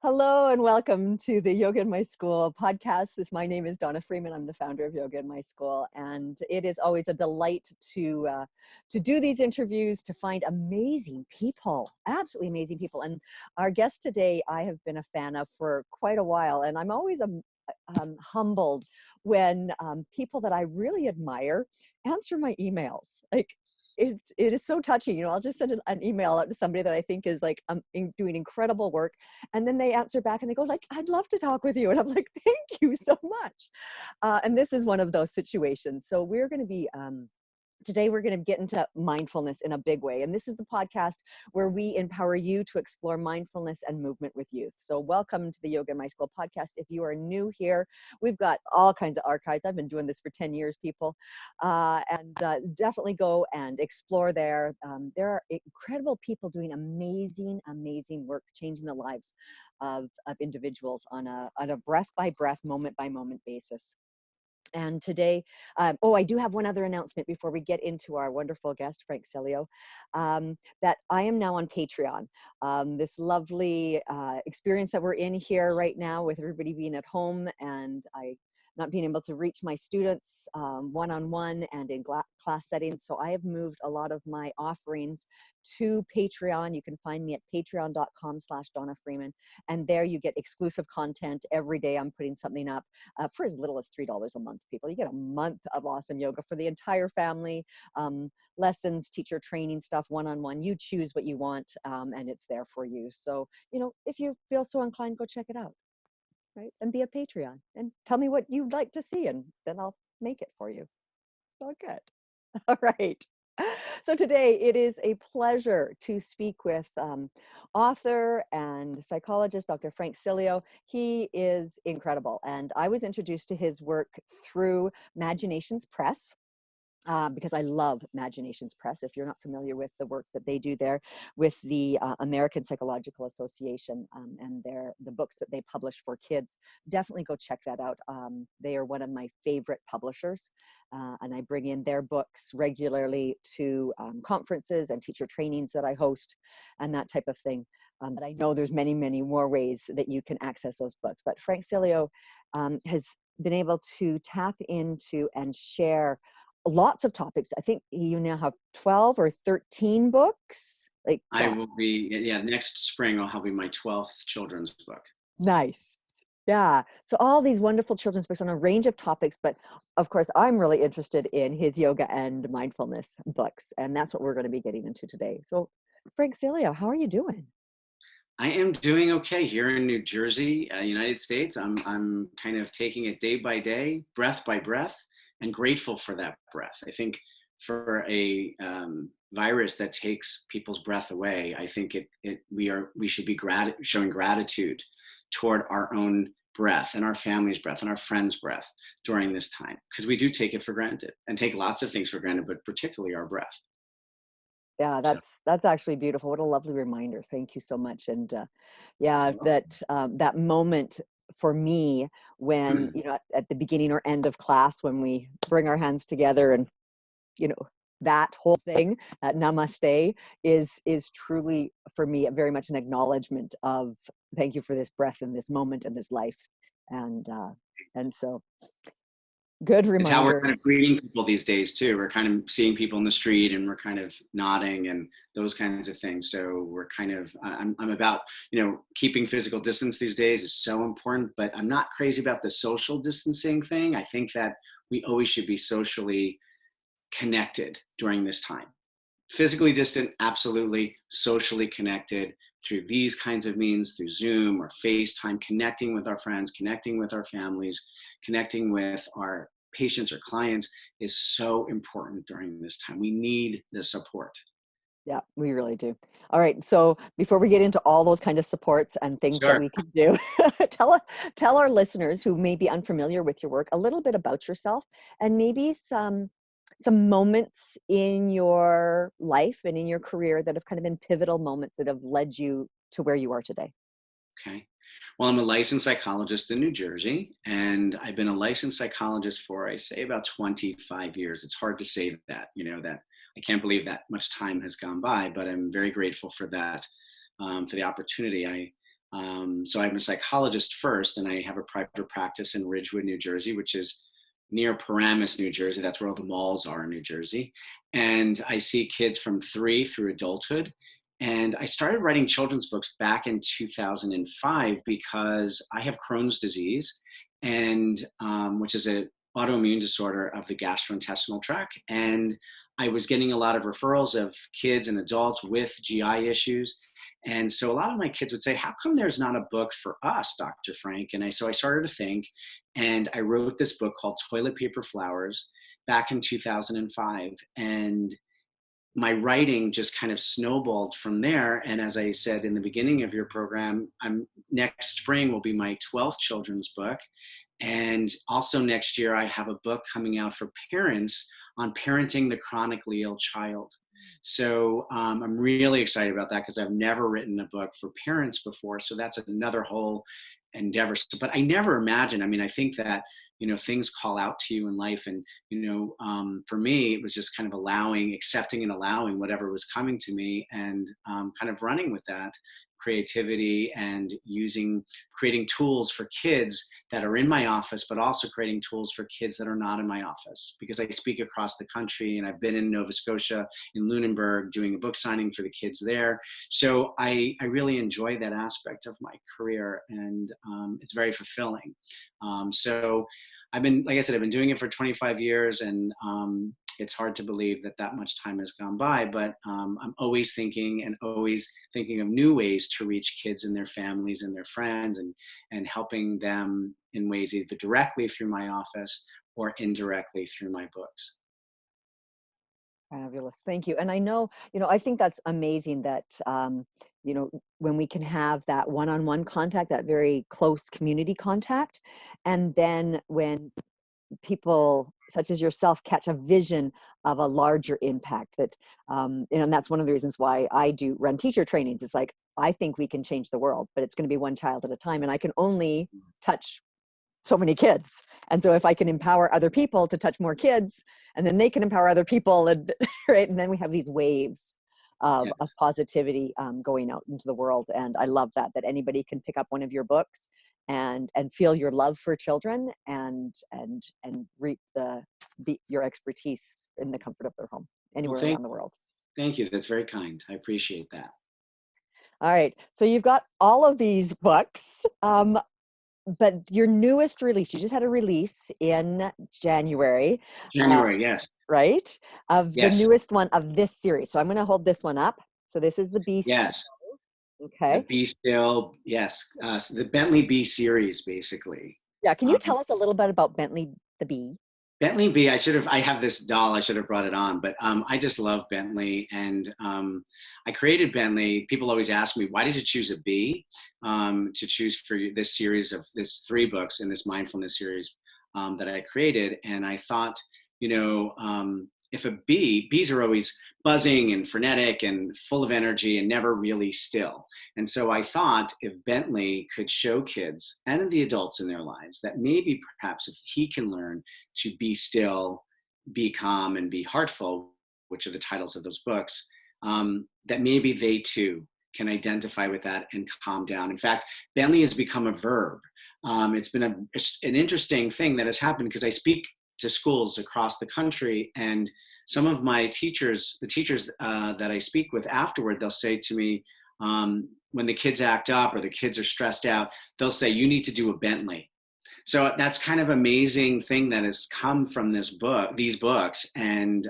Hello and welcome to the Yoga in My School podcast. My name is Donna Freeman. I'm the founder of Yoga in My School, and it is always a delight to do these interviews, to find amazing people, absolutely amazing people. And our guest today, I have been a fan of for quite a while, and I'm always humbled when people that I really admire answer my emails. It is so touching. I'll just send an email out to somebody that I think is doing incredible work. And then they answer back and they go I'd love to talk with you. And I'm like, thank you so much. And this is one of those situations. So we're going to be, today we're going to get into mindfulness in a big way. And this is the podcast where we empower you to explore mindfulness and movement with youth. So welcome to the Yoga in My School podcast. If you are new here, we've got all kinds of archives. I've been doing this for 10 years, people. And definitely go and explore there. There are incredible people doing amazing, amazing work, changing the lives of individuals on a breath by breath, moment by moment basis. And today, I do have one other announcement before we get into our wonderful guest, Frank Sileo, that I am now on Patreon. This lovely experience that we're in here right now with everybody being at home and I not being able to reach my students one-on-one and in class settings. So I have moved a lot of my offerings to Patreon. You can find me at patreon.com/Donna Freeman. And there you get exclusive content. Every day I'm putting something up for as little as $3 a month, people. You get a month of awesome yoga for the entire family, lessons, teacher training stuff, one-on-one. You choose what you want and it's there for you. So, if you feel so inclined, go check it out. Right? And be a Patreon and tell me what you'd like to see and then I'll make it for you. Oh, good. All right. So today it is a pleasure to speak with author and psychologist, Dr. Frank Sileo. He is incredible. And I was introduced to his work through Imaginations Press. Because I love Imaginations Press. If you're not familiar with the work that they do there with the American Psychological Association and the books that they publish for kids, definitely go check that out. They are one of my favorite publishers, and I bring in their books regularly to conferences and teacher trainings that I host and that type of thing. But I know there's many, many more ways that you can access those books. But Frank Sileo has been able to tap into and share lots of topics. I think you now have 12 or 13 books. I will be, next spring I'll have my 12th children's book. Nice. Yeah. So all these wonderful children's books on a range of topics, but of course I'm really interested in his yoga and mindfulness books. And that's what we're going to be getting into today. So Frank Sileo, how are you doing? I am doing okay here in New Jersey, United States. I'm kind of taking it day by day, breath by breath, and grateful for that breath. I think for a virus that takes people's breath away, I think we should be showing gratitude toward our own breath and our family's breath and our friends' breath during this time, because we do take it for granted and take lots of things for granted, but particularly our breath. Yeah, that's actually beautiful. What a lovely reminder. Thank you so much. And that moment for me when, at the beginning or end of class, when we bring our hands together and, that whole thing, that namaste is truly for me very much an acknowledgement of thank you for this breath and this moment and this life. And so good reminder. It's how we're kind of greeting people these days too. We're kind of seeing people in the street and we're kind of nodding and those kinds of things. So we're kind of, I'm about, keeping physical distance these days is so important, but I'm not crazy about the social distancing thing. I think that we always should be socially connected during this time. Physically distant, absolutely. Socially connected through these kinds of means, through Zoom or FaceTime, connecting with our friends, connecting with our families, connecting with our patients or clients is so important during this time. We need the support. Yeah, we really do. All right. So before we get into all those kind of supports and things that we can do, tell our listeners who may be unfamiliar with your work a little bit about yourself and maybe some moments in your life and in your career that have kind of been pivotal moments that have led you to where you are today. Okay. Well, I'm a licensed psychologist in New Jersey, and I've been a licensed psychologist for, I say, about 25 years. It's hard to say that, that I can't believe that much time has gone by, but I'm very grateful for that, for the opportunity. So I'm a psychologist first, and I have a private practice in Ridgewood, New Jersey, which is near Paramus, New Jersey. That's where all the malls are in New Jersey. And I see kids from 3 through adulthood. And I started writing children's books back in 2005 because I have Crohn's disease, and which is an autoimmune disorder of the gastrointestinal tract. And I was getting a lot of referrals of kids and adults with GI issues. And so a lot of my kids would say, how come there's not a book for us, Dr. Frank? And so I started to think, and I wrote this book called Toilet Paper Flowers back in 2005. And my writing just kind of snowballed from there. And as I said in the beginning of your program, next spring will be my 12th children's book. And also next year, I have a book coming out for parents on parenting the chronically ill child. So I'm really excited about that because I've never written a book for parents before. So that's another whole endeavor. But I never imagined, I mean, I think that, things call out to you in life. And, for me, it was just kind of accepting and allowing whatever was coming to me, and kind of running with that creativity and creating tools for kids that are in my office, but also creating tools for kids that are not in my office, because I speak across the country, and I've been in Nova Scotia, in Lunenburg, doing a book signing for the kids there. So I really enjoy that aspect of my career, and it's very fulfilling. So like I said, I've been doing it for 25 years, and it's hard to believe that much time has gone by, but I'm always thinking of new ways to reach kids and their families and their friends, and helping them in ways either directly through my office or indirectly through my books. Fabulous. Thank you. And I know, I think that's amazing that, when we can have that one-on-one contact, that very close community contact. And then when people such as yourself catch a vision of a larger impact, that, and that's one of the reasons why I do run teacher trainings. It's like, I think we can change the world, but it's going to be one child at a time. And I can only touch so many kids. And so if I can empower other people to touch more kids, and then they can empower other people, and right, and then we have these waves Yeah. of positivity going out into the world. And I love that anybody can pick up one of your books and feel your love for children, and reap your expertise in the comfort of their home anywhere Well, around the world. thank you. That's very kind. I appreciate that. All right, so you've got all of these books. But your newest release, you just had a release in January, January, yes. right? Of the Yes. newest one of this series. So I'm going to hold this one up. So this is the Bee. Yes. The Okay. Bee Still, yes. So the Bentley Bee series, basically. Yeah. Can you Um, tell us a little bit about Bentley the Bee? Bentley Bee, I have this doll, I should have brought it on, but I just love Bentley. And I created Bentley. People always ask me, why did you choose a bee to choose for this series of this 3 books in this mindfulness series that I created? And I thought, if bees are always buzzing and frenetic and full of energy and never really still. And so I thought, if Bentley could show kids and the adults in their lives that maybe perhaps if he can learn to be still, be calm, and be heartful, which are the titles of those books, that maybe they too can identify with that and calm down. In fact, Bentley has become a verb. It's been an interesting thing that has happened, because I speak to schools across the country, and some of my teachers, the teachers that I speak with afterward, they'll say to me, when the kids act up or the kids are stressed out, they'll say, you need to do a Bentley. So that's kind of amazing thing that has come from these books. And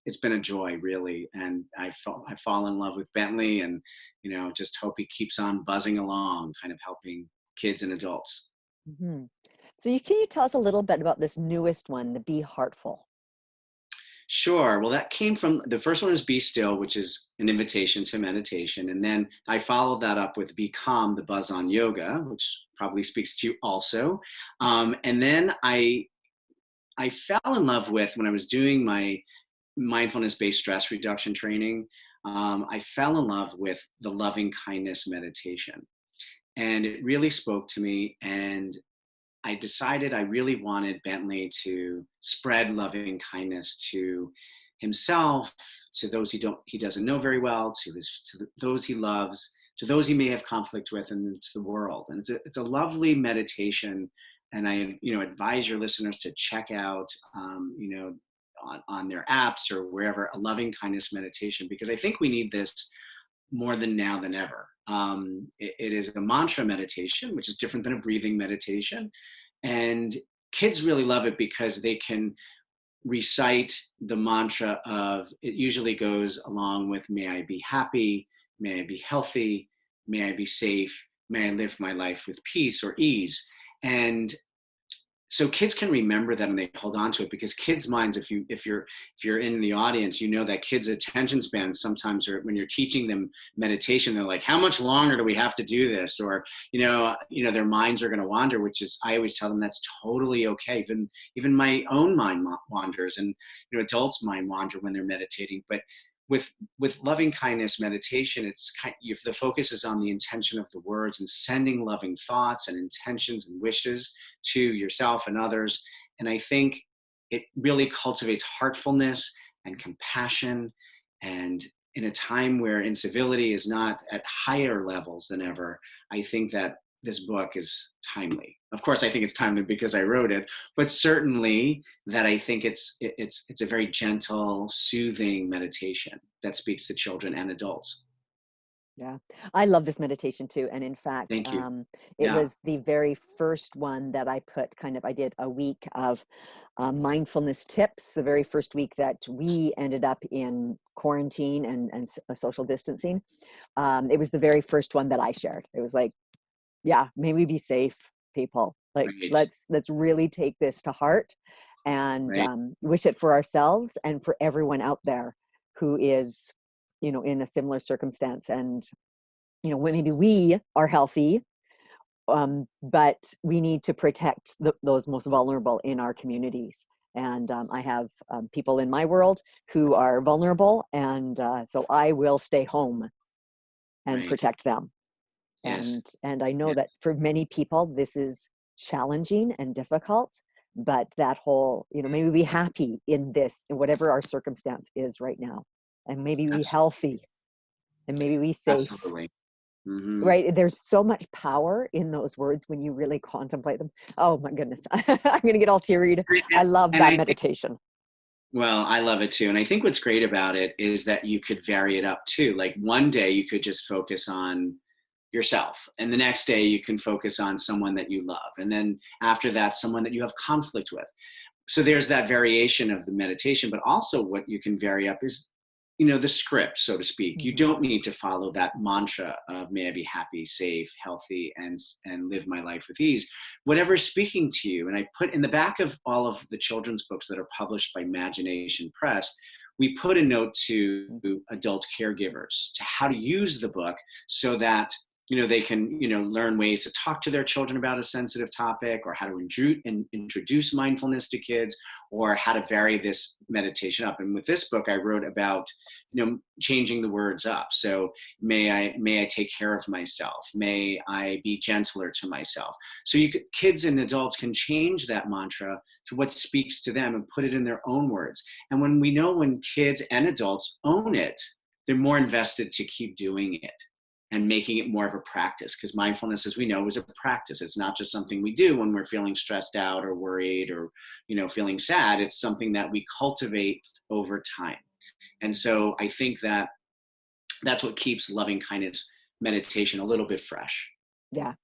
it's been a joy, really. And I fall in love with Bentley, and, just hope he keeps on buzzing along, kind of helping kids and adults. Mm-hmm. So can you tell us a little bit about this newest one, the Bee Heartful? Sure. Well, that came from the first one is Be Still, which is an invitation to meditation. And then I followed that up with Be Calm, the Buzz on Yoga, which probably speaks to you also. And then I fell in love with, when I was doing my mindfulness-based stress reduction training, I fell in love with the loving kindness meditation. And it really spoke to me. And I decided I really wanted Bentley to spread loving kindness to himself, to those he doesn't know very well, to those he loves, to those he may have conflict with, and to the world. And it's a lovely meditation. And I, advise your listeners to check out, on their apps or wherever, a loving kindness meditation, because I think we need this more than now than ever. It is a mantra meditation, which is different than a breathing meditation. And kids really love it because they can recite the mantra of, it usually goes along with, may I be happy, may I be healthy, may I be safe, may I live my life with peace or ease. And so kids can remember that and they hold on to it, because kids' minds, if you're in the audience, that kids' attention spans sometimes are, when you're teaching them meditation, they're like, how much longer do we have to do this? Or, their minds are going to wander, which is, I always tell them that's totally okay. Even my own mind wanders, and, adults' mind wander when they're meditating. But with loving kindness meditation, it's the focus is on the intention of the words and sending loving thoughts and intentions and wishes to yourself and others. And I think it really cultivates heartfulness and compassion. And in a time where incivility is not at higher levels than ever, I think that this book is timely. Of course, I think it's timely because I wrote it, but certainly that I think it's a very gentle, soothing meditation that speaks to children and adults. Yeah, I love this meditation too. And in fact, Thank you. it Yeah, was the very first one that I I did a week of mindfulness tips, the very first week that we ended up in quarantine and social distancing. It was the very first one that I shared. It was like, yeah, may we be safe, people. Like, right, let's really take this to heart and right, wish it for ourselves and for everyone out there who is, in a similar circumstance. And, maybe we are healthy, but we need to protect those most vulnerable in our communities. And I have people in my world who are vulnerable, and so I will stay home and right. protect them. Yes, And I know yes, that for many people this is challenging and difficult, but that whole, maybe be happy in this, in whatever our circumstance is right now, and maybe be absolutely, healthy, and maybe be safe. absolutely. Hmm. Right, there's so much power in those words when you really contemplate them. Oh my goodness. I'm gonna get all teary. I love And that I think, meditation. well, I love it too. And I think what's great about it is that you could vary it up too. Like one day you could just focus on yourself, and the next day you can focus on someone that you love. And then after that, someone that you have conflict with. So there's that variation of the meditation, but also what you can vary up is, the script, so to speak. You Hmm. don't need to follow that mantra of, may I be happy, safe, healthy, and live my life with ease. Whatever's speaking to you. And I put in the back of all of the children's books that are published by Imagination Press, we put a note to adult caregivers to how to use the book so that they can learn ways to talk to their children about a sensitive topic, or how to introduce mindfulness to kids, or how to vary this meditation up. And with this book I wrote about changing the words up. So may I take care of myself, may I be gentler to myself. So kids and adults can change that mantra to what speaks to them and put it in their own words. And when kids and adults own it, they're more invested to keep doing it and making it more of a practice, because mindfulness, as we know, is a practice. It's not just something we do when we're feeling stressed out or worried or feeling sad. It's something that we cultivate over time. And so I think that that's what keeps loving kindness meditation a little bit fresh. Yeah,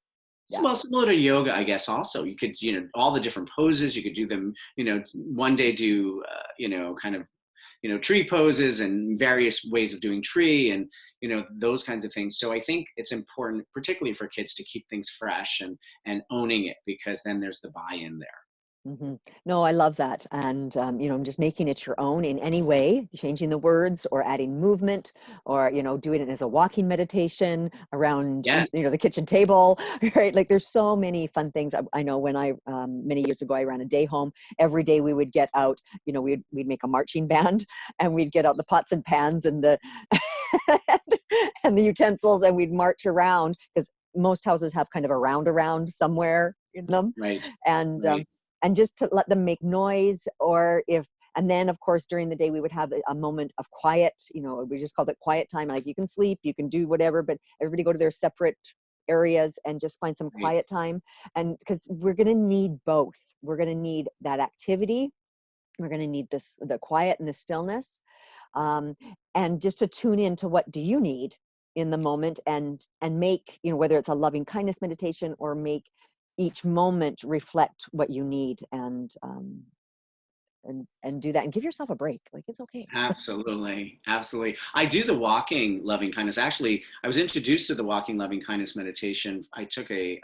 So, yeah. well, similar to yoga, I guess. Also, you could, all the different poses. You could do them. One day do, kind of, tree poses and various ways of doing tree, and those kinds of things. So I think it's important, particularly for kids, to keep things fresh and owning it, because then there's the buy-in there. Hmm. No, I love that. And, just making it your own in any way, changing the words or adding movement, or, doing it as a walking meditation around, Yeah, the kitchen table, right? Like there's so many fun things. I know when many years ago, I ran a day home. Every day we would get out, we'd make a marching band, and we'd get out the pots and pans and the, and the utensils, and we'd march around, because most houses have kind of a round around somewhere in them. right, And, right. and just to let them make noise, or if And then of course, during the day, we would have a moment of quiet, we just called it quiet time. Like you can sleep, you can do whatever, but everybody go to their separate areas and just find some Right. quiet time. And because we're going to need both, we're going to need that activity. We're going to need the quiet and the stillness. Um, and just to tune into what do you need in the moment, and make, whether it's a loving kindness meditation, or make each moment reflect what you need, and do that, and give yourself a break. Like, it's okay. Absolutely. Absolutely. I do the walking loving kindness. Actually, I was introduced to the walking loving kindness meditation. I took a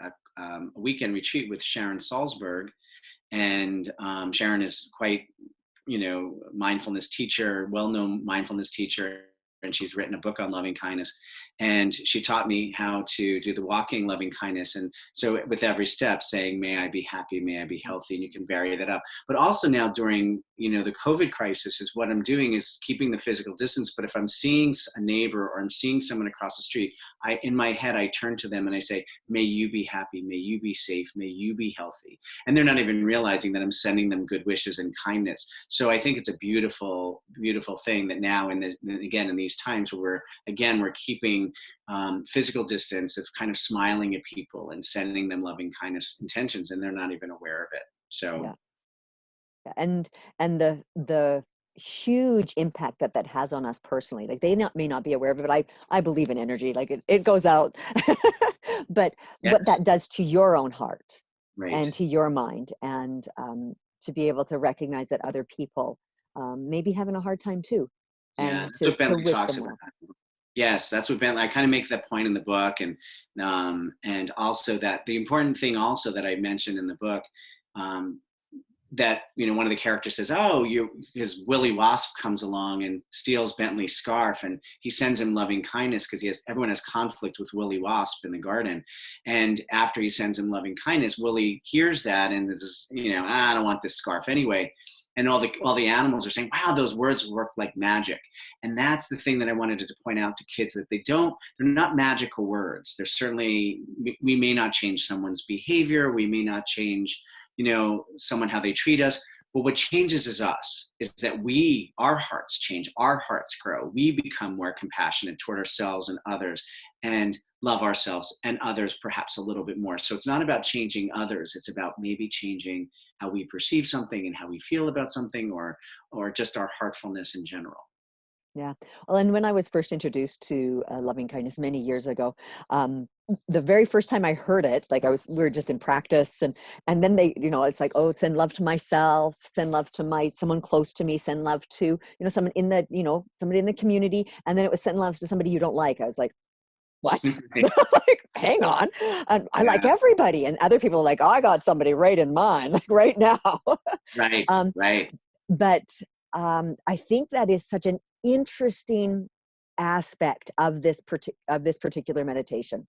weekend retreat with Sharon Salzberg, and Sharon is quite, mindfulness teacher, well-known mindfulness teacher, and she's written a book on loving kindness. And she taught me how to do the walking loving kindness. And so with every step saying, may I be happy, may I be healthy, and you can vary that up. But also now during, the COVID crisis, is what I'm doing is keeping the physical distance. But if I'm seeing a neighbor or I'm seeing someone across the street, in my head, I turn to them and I say, may you be happy, may you be safe, may you be healthy. And they're not even realizing that I'm sending them good wishes and kindness. So I think it's a beautiful, beautiful thing that now, again, in these times where we're keeping physical distance, of kind of smiling at people and sending them loving kindness intentions, and they're not even aware of it. So Yeah. And the huge impact that has on us personally. Like, they may not be aware of it, but I believe in energy. Like, it goes out. But what yes, that does to your own heart right. and to your mind, and to be able to recognize that other people may be having a hard time too, Yeah, and that's to what Bentley wish talks them about. well. Yes, that's what Bentley. I kind of make that point in the book, and also that the important thing also that I mentioned in the book, um, that one of the characters says, "Oh, his Willie Wasp comes along and steals Bentley's scarf, and he sends him loving kindness because everyone has conflict with Willie Wasp in the garden, and after he sends him loving kindness, Willie hears that and is, I don't want this scarf anyway." And all the animals are saying, "Wow, those words work like magic." And that's the thing that I wanted to point out to kids, that they're not magical words. They're certainly, we may not change someone's behavior, we may not change, someone, how they treat us. But what changes is us, is that our hearts change, our hearts grow. We become more compassionate toward ourselves and others, and love ourselves and others perhaps a little bit more. So it's not about changing others. It's about maybe changing how we perceive something and how we feel about something, or just our heartfulness in general. Yeah. Well, and when I was first introduced to loving kindness many years ago, the very first time I heard it, like, we were just in practice, and then they, it's like, oh, send love to myself, send love to someone close to me, send love to, someone in somebody in the community. And then it was send love to somebody you don't like. I was like, what? Like, hang on. And I like Yeah, everybody. And other people are like, oh, I got somebody right in mind, like right now. right, um, right. but I think that is such an interesting aspect of this particular meditation,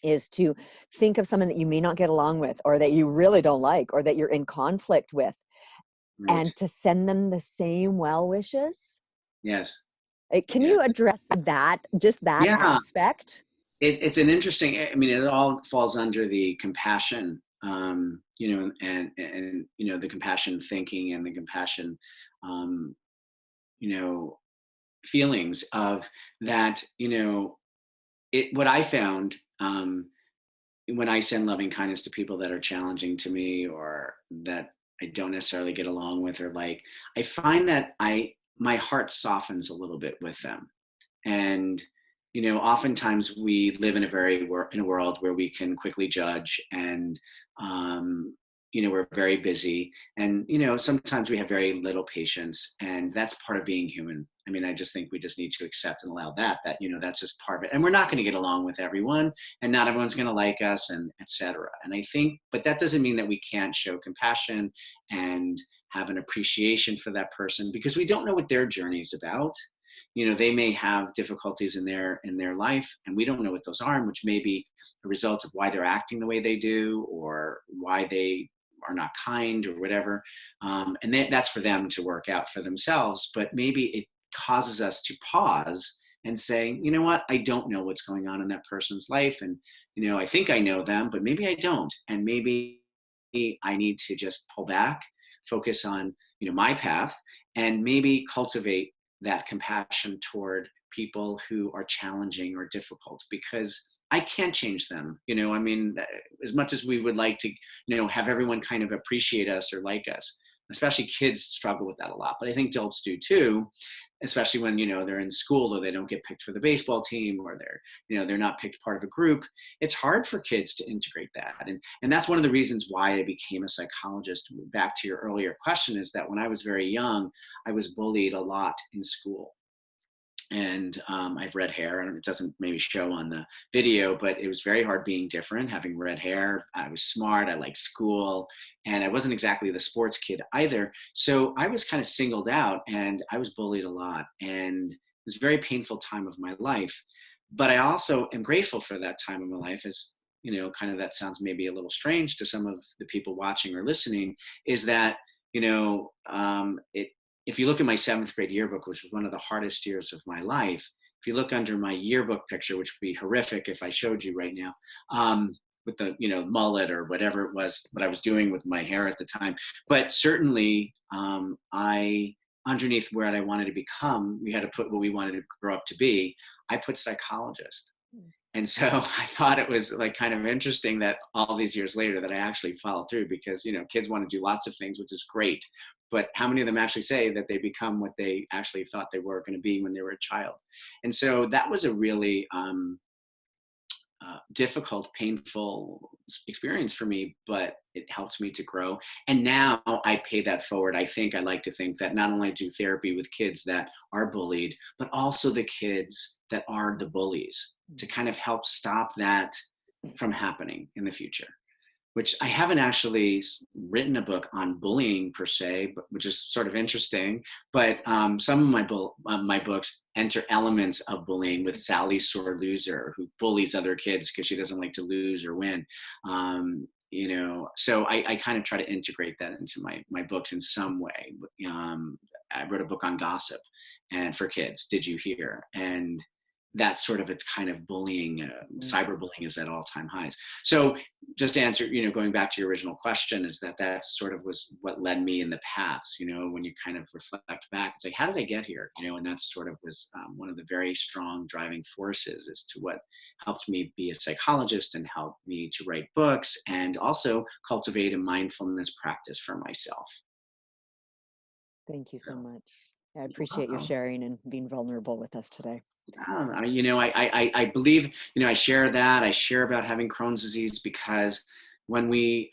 is to think of someone that you may not get along with, or that you really don't like, or that you're in conflict with, Right. and to send them the same well wishes. Yes. Can Yes. you address just that Yeah. aspect? It's an interesting. I mean, it all falls under the compassion, and the compassion thinking and the compassion, um, you know, feelings of that. What I found, when I send loving kindness to people that are challenging to me, or that I don't necessarily get along with, or like, I find that my heart softens a little bit with them. And oftentimes we live in a world where we can quickly judge, and we're very busy, and sometimes we have very little patience, and that's part of being human. I mean, I just think we just need to accept and allow that that's just part of it. And we're not going to get along with everyone, and not everyone's going to like us, and etc. And I think, but that doesn't mean that we can't show compassion and have an appreciation for that person, because we don't know what their journey is about. They may have difficulties in their life, and we don't know what those are, which may be a result of why they're acting the way they do, or why they are not kind, or whatever. And that's for them to work out for themselves. But maybe it causes us to pause and say, you know what, I don't know what's going on in that person's life, and I think I know them, but maybe I don't, and maybe I need to just pull back, focus on my path, and maybe cultivate that compassion toward people who are challenging or difficult, because I can't change them. I mean, as much as we would like to, have everyone kind of appreciate us or like us, especially kids struggle with that a lot. But I think adults do too, especially when, they're in school or they don't get picked for the baseball team, or they're not picked part of a group. It's hard for kids to integrate that. And that's one of the reasons why I became a psychologist. Back to your earlier question, is that when I was very young, I was bullied a lot in school. And I have red hair, and it doesn't maybe show on the video, but it was very hard being different, having red hair. I was smart, I liked school, and I wasn't exactly the sports kid either. So I was kind of singled out, and I was bullied a lot, and it was a very painful time of my life. But I also am grateful for that time of my life, as kind of, that sounds maybe a little strange to some of the people watching or listening, is that, if you look at my 7th grade yearbook, which was one of the hardest years of my life, if you look under my yearbook picture, which would be horrific if I showed you right now, with the, mullet or whatever it was, what I was doing with my hair at the time. But certainly, underneath where I wanted to become, we had to put what we wanted to grow up to be. I put psychologist. And so I thought it was like kind of interesting that all these years later that I actually followed through, because, kids want to do lots of things, which is great. But how many of them actually say that they become what they actually thought they were going to be when they were a child? And so that was a really difficult, painful experience for me, but it helped me to grow. And now I pay that forward. I like to think that not only do therapy with kids that are bullied, but also the kids that are the bullies, to kind of help stop that from happening in the future. Which I haven't actually written a book on bullying per se, but, which is sort of interesting. But some of my books enter elements of bullying, with Sally Sore Loser, who bullies other kids because she doesn't like to lose or win. So I kind of try to integrate that into my books in some way. I wrote a book on gossip and for kids. Did you hear? And that's sort of, it's kind of bullying, cyberbullying is at all-time highs. So just to answer, going back to your original question, is that sort of was what led me in the paths, when you kind of reflect back and say, how did I get here? And that sort of was one of the very strong driving forces as to what helped me be a psychologist and helped me to write books, and also cultivate a mindfulness practice for myself. Thank you so much. I appreciate you sharing and being vulnerable with us today. I believe, I share that. I share about having Crohn's disease because when we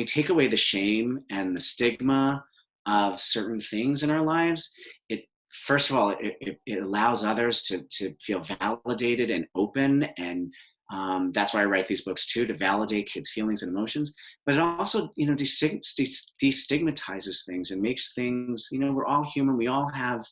take away the shame and the stigma of certain things in our lives, it, first of all, it allows others to feel validated and open, and that's why I write these books too, to validate kids' feelings and emotions. But it also, destigmatizes things and makes things, we're all human. We all have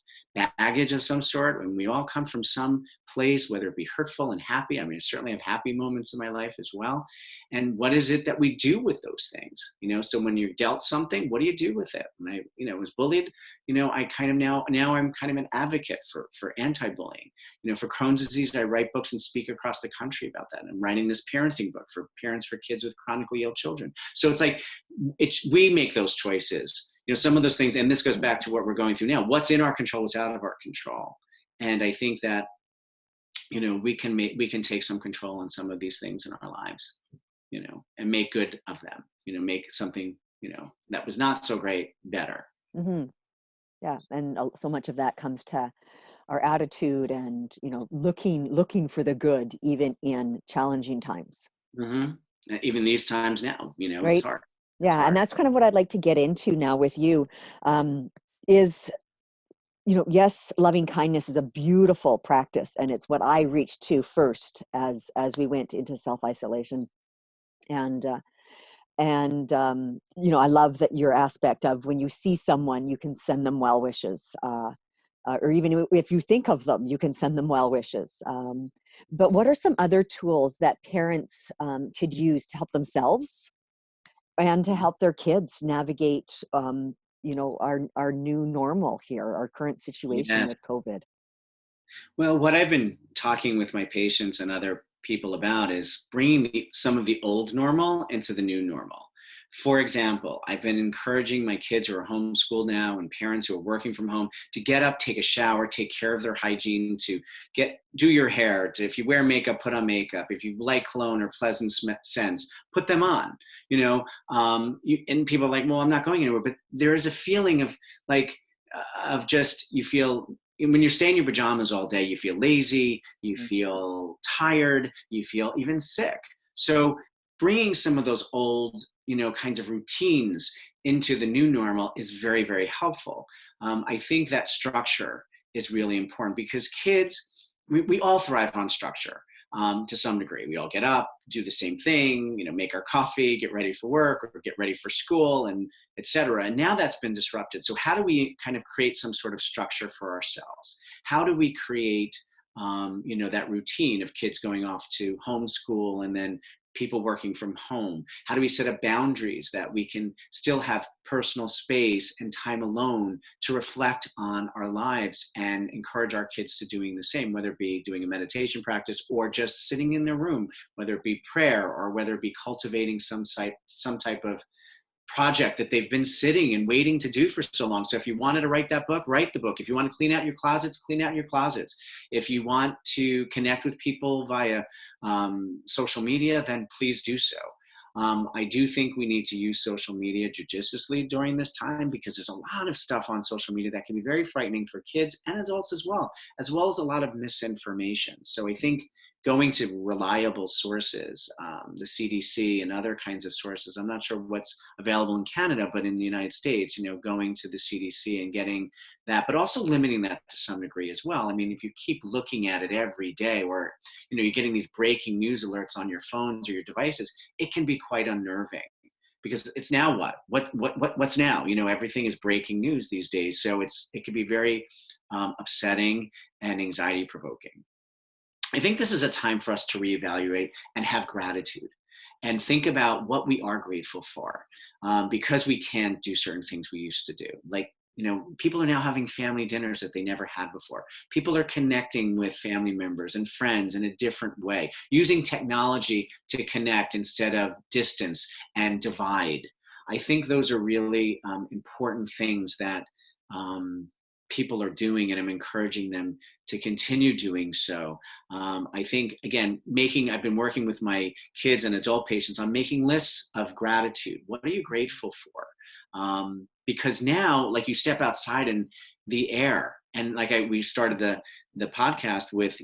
baggage of some sort, and we all come from some place, whether it be hurtful and happy. I mean, I certainly have happy moments in my life as well. And what is it that we do with those things? So when you're dealt something, what do you do with it? When I, was bullied, I kind of now I'm kind of an advocate for anti-bullying. For Crohn's disease, I write books and speak across the country about that. I'm writing this parenting book for parents for kids with chronically ill children. So it's like, we make those choices. Some of those things, and this goes back to what we're going through now. What's in our control, what's out of our control. And I think that, we can take some control on some of these things in our lives, and make good of them, make something, that was not so great better. Mm-hmm. Yeah. And so much of that comes to our attitude and, looking for the good, even in challenging times. Mm-hmm. Even these times now, Right? It's hard. Yeah. And that's kind of what I'd like to get into now with you, is, yes, loving kindness is a beautiful practice, and it's what I reached to first as we went into self-isolation. And I love that your aspect of, when you see someone, you can send them well wishes, or even if you think of them, you can send them well wishes. But what are some other tools that parents could use to help themselves and to help their kids navigate, our new normal here, our current situation Yes. with COVID? Well, what I've been talking with my patients and other people about is bringing some of the old normal into the new normal. For example, I've been encouraging my kids who are homeschooled now and parents who are working from home to get up, take a shower, take care of their hygiene, to do your hair. If you wear makeup, put on makeup. If you like cologne or pleasant scents, put them on. And people are like, well, I'm not going anywhere. But there is a feeling of like, of just, you feel, when you stay in your pajamas all day, you feel lazy, you feel tired, you feel even sick. So bringing some of those old, kinds of routines into the new normal is very, very helpful. I think that structure is really important because kids, we all thrive on structure to some degree. We all get up, do the same thing, make our coffee, get ready for work or get ready for school, and et cetera. And now that's been disrupted. So how do we kind of create some sort of structure for ourselves? How do we create that routine of kids going off to homeschool and then people working from home? How do we set up boundaries that we can still have personal space and time alone to reflect on our lives and encourage our kids to doing the same, whether it be doing a meditation practice or just sitting in their room, whether it be prayer or whether it be cultivating some type of project that they've been sitting and waiting to do for so long. So if you wanted to write that book, write the book. If you want to clean out your closets, clean out your closets. If you want to connect with people via social media, then please do so. I do think we need to use social media judiciously during this time because there's a lot of stuff on social media that can be very frightening for kids and adults as well as a lot of misinformation. So I think going to reliable sources, the CDC and other kinds of sources. I'm not sure what's available in Canada, but in the United States, going to the CDC and getting that, but also limiting that to some degree as well. I mean, if you keep looking at it every day, or you're getting these breaking news alerts on your phones or your devices, it can be quite unnerving. Because it's now what's now? Everything is breaking news these days, so it can be very upsetting and anxiety provoking. I think this is a time for us to reevaluate and have gratitude and think about what we are grateful for because we can do certain things we used to do. Like, people are now having family dinners that they never had before. People are connecting with family members and friends in a different way, using technology to connect instead of distance and divide. I think those are really important things that people are doing, and I'm encouraging them to continue doing so. I think, again, I've been working with my kids and adult patients on making lists of gratitude. What are you grateful for? Because now, like, you step outside and the air, and like we started the podcast with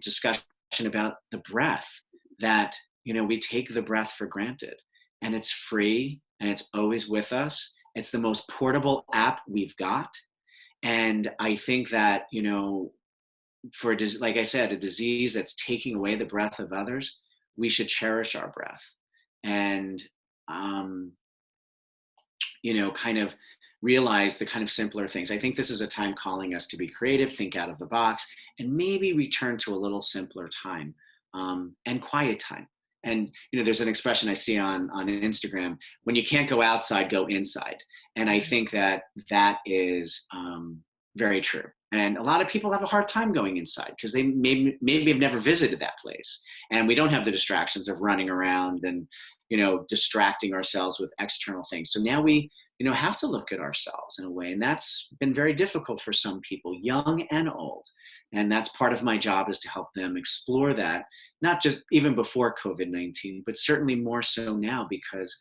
discussion about the breath, that, we take the breath for granted, and it's free and it's always with us. It's the most portable app we've got. And I think that, like I said, a disease that's taking away the breath of others, we should cherish our breath and, kind of realize the kind of simpler things. I think this is a time calling us to be creative, think out of the box, and maybe return to a little simpler time and quiet time. And, there's an expression I see on Instagram: when you can't go outside, go inside. And I think that is very true. And a lot of people have a hard time going inside because they maybe have never visited that place. And we don't have the distractions of running around and, distracting ourselves with external things. So now we, have to look at ourselves in a way. And that's been very difficult for some people, young and old. And that's part of my job, is to help them explore that, not just even before COVID-19, but certainly more so now, because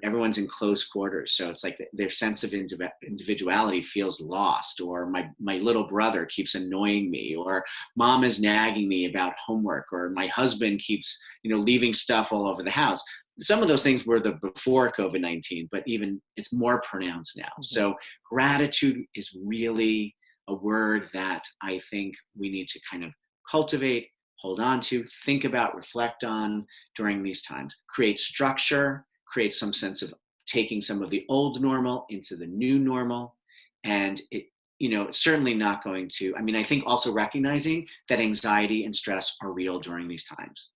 everyone's in close quarters. So it's like their sense of individuality feels lost, or my little brother keeps annoying me, or mom is nagging me about homework, or my husband keeps, leaving stuff all over the house. Some of those things were the before COVID-19, but even it's more pronounced now. Mm-hmm. So gratitude is really a word that I think we need to kind of cultivate, hold on to, think about, reflect on during these times. Create structure, create some sense of taking some of the old normal into the new normal. And it's certainly not going to, I think also recognizing that anxiety and stress are real during these times.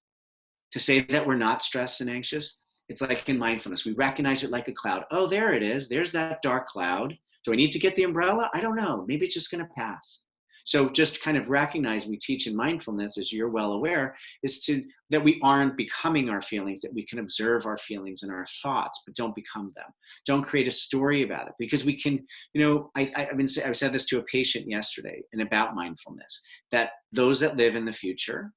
To say that we're not stressed and anxious, it's like in mindfulness, we recognize it like a cloud. Oh, there it is. There's that dark cloud. Do I need to get the umbrella? I don't know. Maybe it's just going to pass. So just kind of recognize, we teach in mindfulness, as you're well aware, is that we aren't becoming our feelings, that we can observe our feelings and our thoughts, but don't become them. Don't create a story about it, because we can, I said this to a patient yesterday and about mindfulness, that those that live in the future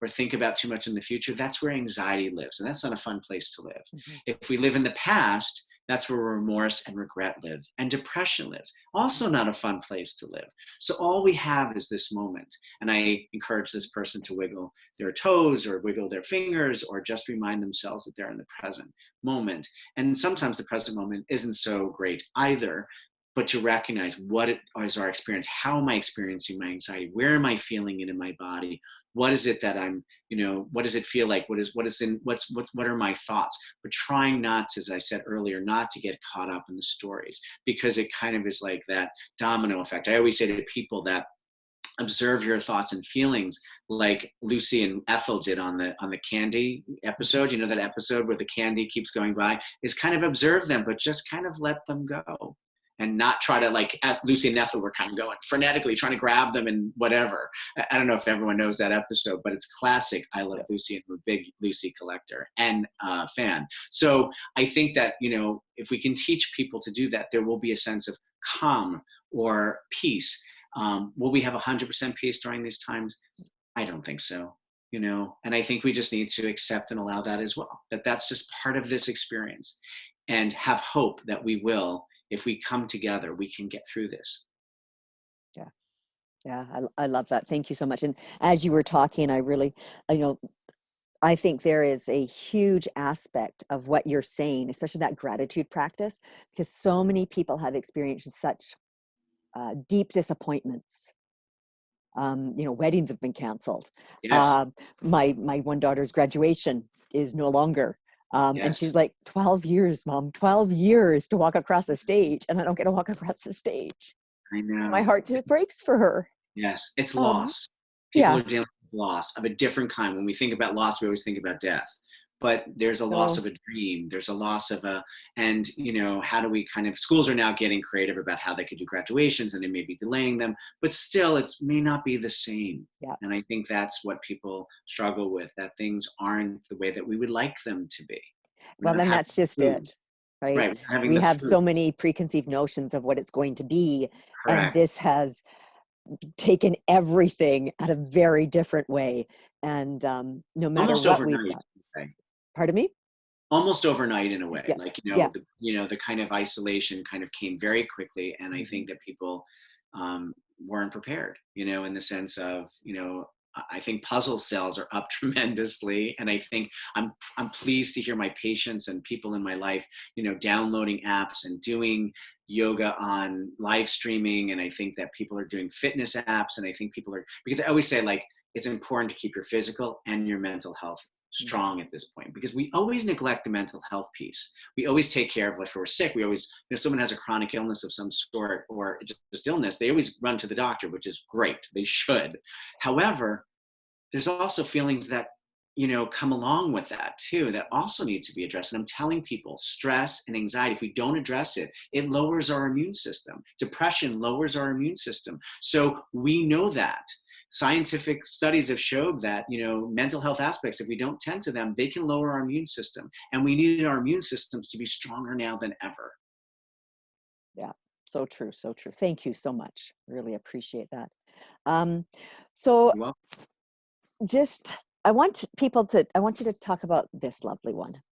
or think about too much in the future, that's where anxiety lives. And that's not a fun place to live. Mm-hmm. If we live in the past, that's where remorse and regret live. And depression lives. Also not a fun place to live. So all we have is this moment. And I encourage this person to wiggle their toes or wiggle their fingers, or just remind themselves that they're in the present moment. And sometimes the present moment isn't so great either, but to recognize what is our experience. How am I experiencing my anxiety? Where am I feeling it in my body? What is it that I'm, what does it feel like? What are my thoughts? But trying not to, as I said earlier, not to get caught up in the stories, because it kind of is like that domino effect. I always say to people that observe your thoughts and feelings, like Lucy and Ethel did on the candy episode. That episode where the candy keeps going by, is kind of observe them, but just kind of let them go. And not try to, like Lucy and Ethel were kind of going frenetically trying to grab them and whatever. I don't know if everyone knows that episode, but it's classic. I love Lucy, and I'm a big Lucy collector and fan. So I think that, if we can teach people to do that, there will be a sense of calm or peace. Will we have 100% peace during these times? I don't think so. And I think we just need to accept and allow that as well, that that's just part of this experience, and have hope that we will. If we come together, we can get through this. Yeah. Yeah. I love that. Thank you so much. And as you were talking, I think there is a huge aspect of what you're saying, especially that gratitude practice, because so many people have experienced such deep disappointments. Weddings have been canceled. Yes. My one daughter's graduation is no longer. And Yes. she's like, 12 years, Mom, 12 years to walk across the stage. And I don't get to walk across the stage. I know. My heart just breaks for her. Yes. It's loss. People Yeah. are dealing with loss of a different kind. When we think about loss, we always think about death. But there's a loss of a dream. There's a loss of and how do we schools are now getting creative about how they could do graduations, and they may be delaying them, but still it may not be the same. Yeah. And I think that's what people struggle with, that things aren't the way that we would like them to be. Well, then that's just it, right? Right. We have so many preconceived notions of what it's going to be. Correct. And this has taken everything at a very different way. And no matter almost what overnight, we've got. Pardon me? Almost overnight in a way. Yeah. Like, Yeah. the kind of isolation kind of came very quickly. And I think that people weren't prepared, in the sense of, I think puzzle sales are up tremendously. And I think I'm pleased to hear my patients and people in my life, downloading apps and doing yoga on live streaming. And I think that people are doing fitness apps. And I think people are, because I always say, like, it's important to keep your physical and your mental health strong at this point, because we always neglect the mental health piece. We always take care of, like, if we're sick, we always, if someone has a chronic illness of some sort, or just illness, they always run to the doctor, which is great. They should. However, there's also feelings that, come along with that too, that also need to be addressed. And I'm telling people, stress and anxiety, if we don't address it, it lowers our immune system. Depression lowers our immune system. So we know that. Scientific studies have showed that, mental health aspects, if we don't tend to them, they can lower our immune system. And we need our immune systems to be stronger now than ever. Yeah, so true, so true. Thank you so much. Really appreciate that. So Well, I want you to talk about this lovely one.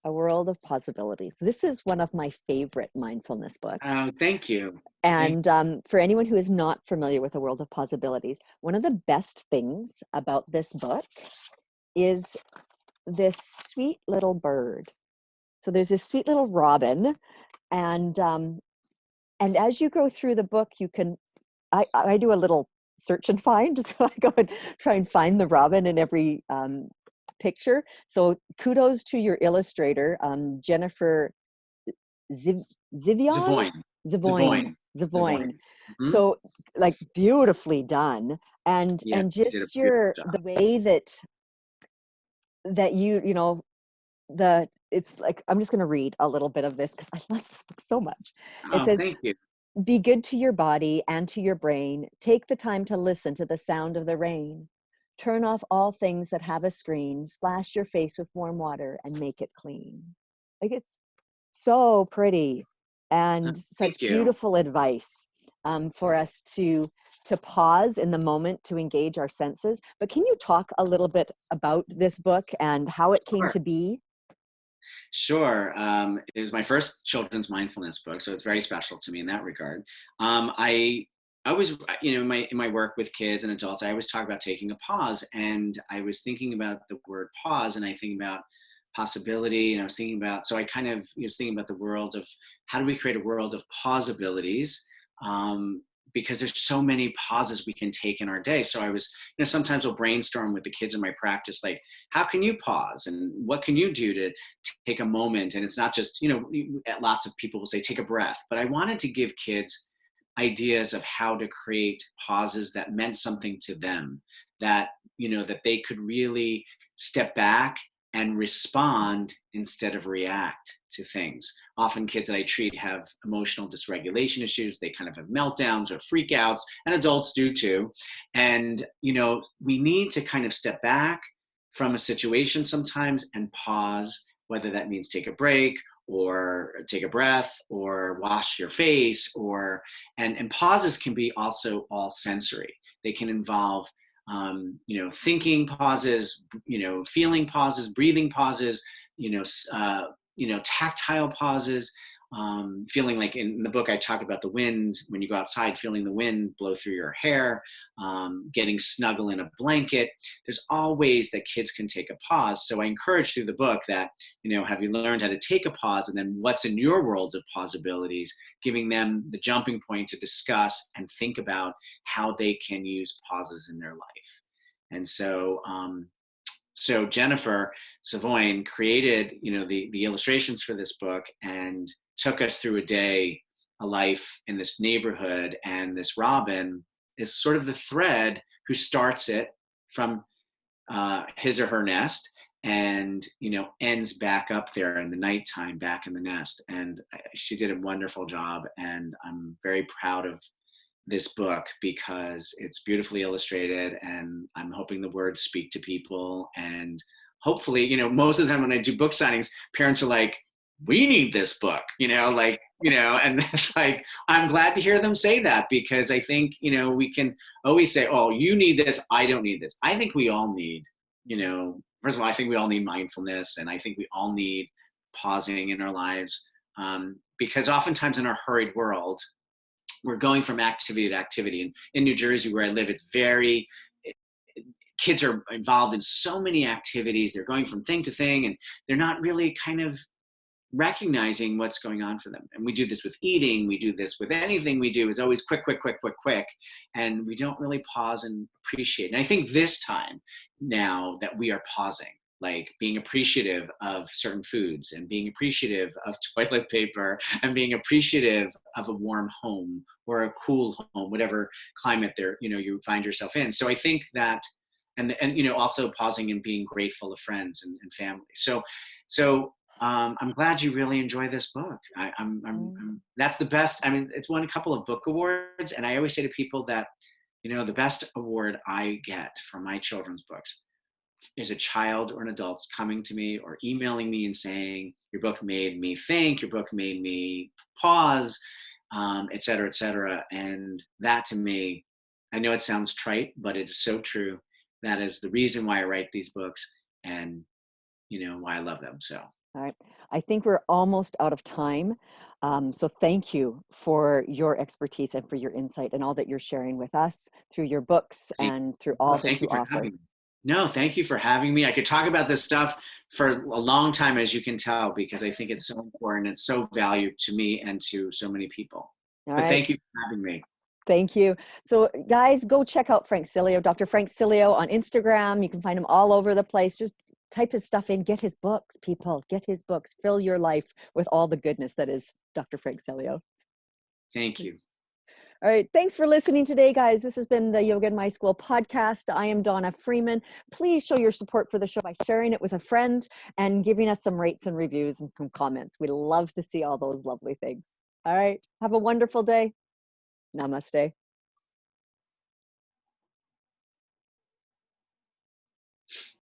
A World of Pausabilities. This is one of my favorite mindfulness books. Thank you. And for anyone who is not familiar with A World of Pausabilities, one of the best things about this book is this sweet little bird. So there's this sweet little robin, and as you go through the book, you can, I do a little search and find, so I go and try and find the robin in every picture. So kudos to your illustrator, Jennifer Zivion? Zavoyne. Mm-hmm. So, like, beautifully done, and just the way that it's like, I'm just going to read a little bit of this because I love this book so much. It says, thank you. Be good to your body and to your brain. Take the time to listen to the sound of the rain. Turn off all things that have a screen. Splash your face with warm water and make it clean. Like, it's so pretty and such Thank you. beautiful advice for us to pause in the moment to engage our senses. But can you talk a little bit about this book and how it came Sure. to be? Sure. It was my first children's mindfulness book, so it's very special to me in that regard. I always, in my work with kids and adults, I always talk about taking a pause, and I was thinking about the word pause, and I think about possibility, and I was thinking about, so I kind of was thinking about the world of how do we create a world of possibilities, because there's so many pauses we can take in our day. So I was, sometimes we'll brainstorm with the kids in my practice, like, how can you pause, and what can you do to take a moment? And it's not just, lots of people will say take a breath, but I wanted to give kids ideas of how to create pauses that meant something to them, that that they could really step back and respond instead of react to things. Often kids that I treat have emotional dysregulation issues. They kind of have meltdowns or freakouts, and adults do too. And we need to kind of step back from a situation sometimes and pause, whether that means take a break or take a breath or wash your face, or and pauses can be also all sensory. They can involve thinking pauses, feeling pauses, breathing pauses, tactile pauses, feeling like, in the book I talk about the wind, when you go outside, feeling the wind blow through your hair, getting snuggle in a blanket. There's all ways that kids can take a pause. So I encourage through the book that, have you learned how to take a pause, and then what's in your world of possibilities, giving them the jumping point to discuss and think about how they can use pauses in their life. And so Jennifer Savoyne created, the illustrations for this book, and took us through a life in this neighborhood. And this Robin is sort of the thread who starts it from his or her nest, and ends back up there in the nighttime, back in the nest. And she did a wonderful job, and I'm very proud of this book because it's beautifully illustrated, and I'm hoping the words speak to people. And hopefully, most of the time when I do book signings, parents are like, we need this book, and that's like, I'm glad to hear them say that, because I think, we can always say, oh, you need this, I don't need this. I think we all need, first of all, I think we all need mindfulness, and I think we all need pausing in our lives, because oftentimes in our hurried world, we're going from activity to activity. And in New Jersey, where I live, kids are involved in so many activities. They're going from thing to thing, and they're not really kind of recognizing what's going on for them. And we do this with eating. We do this with anything we do, is always quick, quick, quick, quick, quick. And we don't really pause and appreciate. And I think this time now that we are pausing, like being appreciative of certain foods, and being appreciative of toilet paper, and being appreciative of a warm home or a cool home, whatever climate there, you find yourself in. So I think that, and also pausing and being grateful of friends and family. So I'm glad you really enjoy this book. That's the best. I mean, it's won a couple of book awards, and I always say to people that, the best award I get from my children's books is a child or an adult coming to me or emailing me and saying, your book made me think, your book made me pause, et cetera, et cetera. And that, to me, I know it sounds trite, but it is so true. That is the reason why I write these books, and why I love them. So. All right. I think we're almost out of time. So thank you for your expertise and for your insight and all that you're sharing with us through your books and through all that you offer. Having me. No, thank you for having me. I could talk about this stuff for a long time, as you can tell, because I think it's so important. It's so valued to me and to so many people. But thank you for having me. Thank you. So guys, go check out Frank Sileo, Dr. Frank Sileo on Instagram. You can find him all over the place. Just type his stuff in, get his books, people, get his books, fill your life with all the goodness that is Dr. Frank Sileo. Thank you. All right. Thanks for listening today, guys. This has been the Yoga in My School podcast. I am Donna Freeman. Please show your support for the show by sharing it with a friend and giving us some rates and reviews and some comments. We love to see all those lovely things. All right. Have a wonderful day. Namaste.